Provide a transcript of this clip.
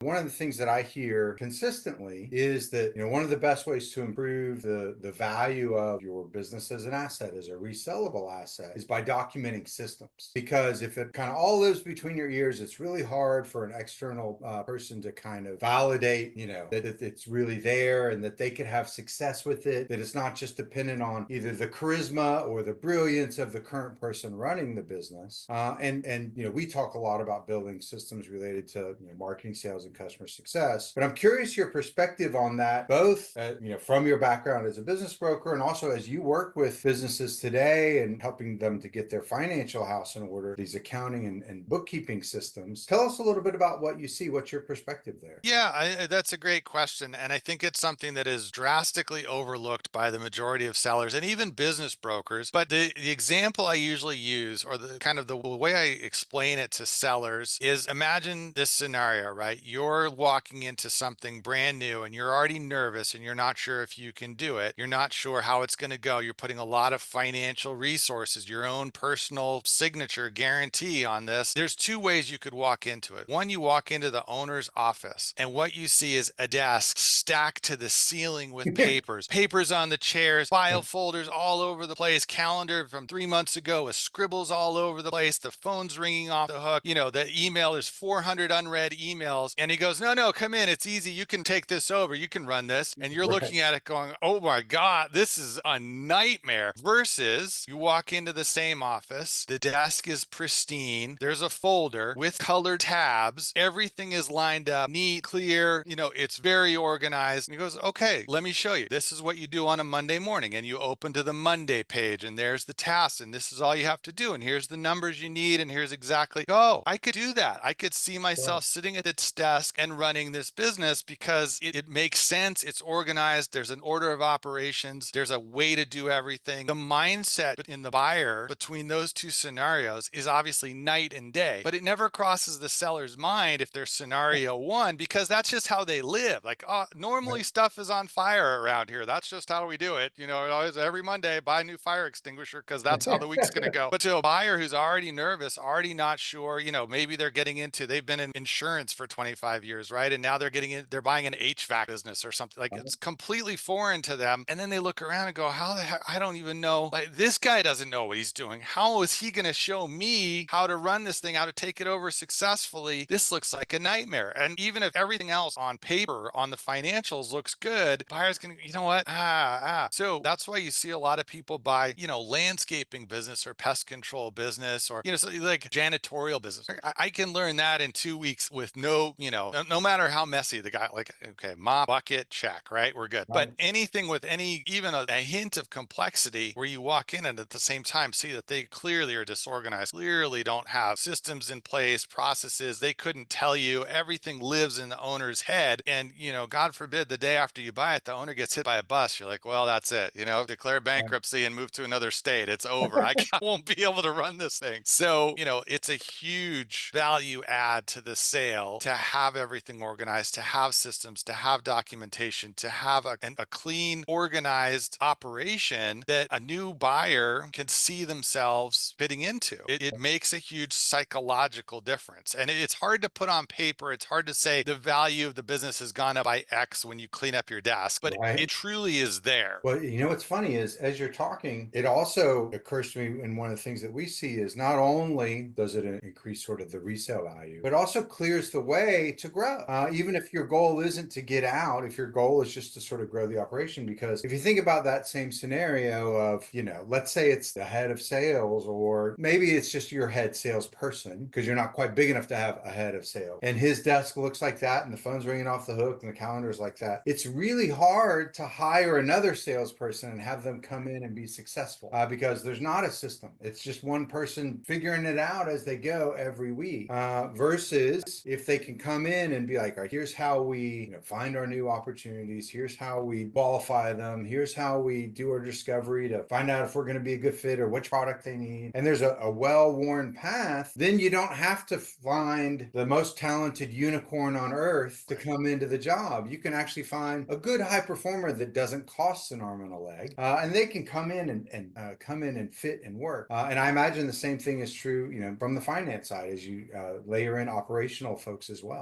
One of the things that I hear consistently is that, one of the best ways to improve the value of your business as an asset, as a resellable asset, is by documenting systems. Because if it kind of all lives between your ears, it's really hard for an external person to kind of validate, that it's really there and that they could have success with it, that it's not just dependent on either the charisma or the brilliance of the current person running the business. And we talk a lot about building systems related to marketing, sales, and customer success. But I'm curious your perspective on that, both from your background as a business broker and also as you work with businesses today and helping them to get their financial house in order, these accounting and bookkeeping systems. Tell us a little bit about what you see. What's your perspective there? Yeah, that's a great question. And I think it's something that is drastically overlooked by the majority of sellers and even business brokers. But the example I usually use, or the kind of the way I explain it to sellers, is imagine this scenario, right? You're walking into something brand new and you're already nervous and you're not sure if you can do it. You're not sure how it's going to go. You're putting a lot of financial resources, your own personal signature guarantee on this. There's two ways you could walk into it. One, you walk into the owner's office and what you see is a desk stacked to the ceiling with papers on the chairs, file folders all over the place, calendar from 3 months ago with scribbles all over the place, the phone's ringing off the hook, the email, there's 400 unread emails. And he goes, no, come in. It's easy. You can take this over. You can run this. And you're Right. looking at it going, oh my God, this is a nightmare. Versus you walk into the same office, the desk is pristine. There's a folder with colored tabs. Everything is lined up, neat, clear, it's very organized. And he goes, okay, let me show you. This is what you do on a Monday morning. And you open to the Monday page and there's the tasks and this is all you have to do. And here's the numbers you need. And here's exactly, oh, I could do that. I could see myself sitting at its desk and running this business because it makes sense. It's organized. There's an order of operations. There's a way to do everything. The mindset in the buyer between those two scenarios is obviously night and day, but it never crosses the seller's mind if they're scenario one, because that's just how they live. Like, normally Right. stuff is on fire around here. That's just how we do it. Always every Monday, buy a new fire extinguisher because that's how the week's going to go. But to a buyer who's already nervous, already not sure, maybe they've been in insurance for 25 years, right? And now they're buying an HVAC business or something like it's completely foreign to them. And then they look around and go, how the heck, I don't even know. Like, this guy doesn't know what he's doing. How is he going to show me how to run this thing, how to take it over successfully? This looks like a nightmare. And even if everything else on paper, on the financials looks good, buyers can, you know what? So that's why you see a lot of people buy, landscaping business or pest control business or, so like janitorial business. I can learn that in 2 weeks with no matter how messy the guy, like, okay, mop, bucket, check, right? We're good. But Right. anything with even a hint of complexity where you walk in and at the same time see that they clearly are disorganized, clearly don't have systems in place, processes, they couldn't tell you, everything lives in the owner's head. And, God forbid the day after you buy it, the owner gets hit by a bus. You're like, well, that's it, declare bankruptcy and move to another state. It's over. I won't be able to run this thing. So, it's a huge value add to the sale to have everything organized, to have systems, to have documentation, to have a clean, organized operation that a new buyer can see themselves fitting into. It makes a huge psychological difference. And it's hard to put on paper. It's hard to say the value of the business has gone up by X when you clean up your desk, but Right. it truly is there. Well, what's funny is as you're talking, it also occurs to me, and one of the things that we see is not only does it increase sort of the resale value, but also clears the way to grow. Even if your goal isn't to get out, if your goal is just to sort of grow the operation, because if you think about that same scenario of, let's say it's the head of sales, or maybe it's just your head salesperson, because you're not quite big enough to have a head of sales, and his desk looks like that, and the phone's ringing off the hook, and the calendar's like that. It's really hard to hire another salesperson and have them come in and be successful because there's not a system. It's just one person figuring it out as they go every week. Versus if they can come in and be like, all right, here's how we find our new opportunities. Here's how we qualify them. Here's how we do our discovery to find out if we're going to be a good fit or which product they need. And there's a well-worn path. Then you don't have to find the most talented unicorn on earth to come into the job. You can actually find a good high performer that doesn't cost an arm and a leg, and they can come in and fit and work. And I imagine the same thing is true, from the finance side as you layer in operational folks as well.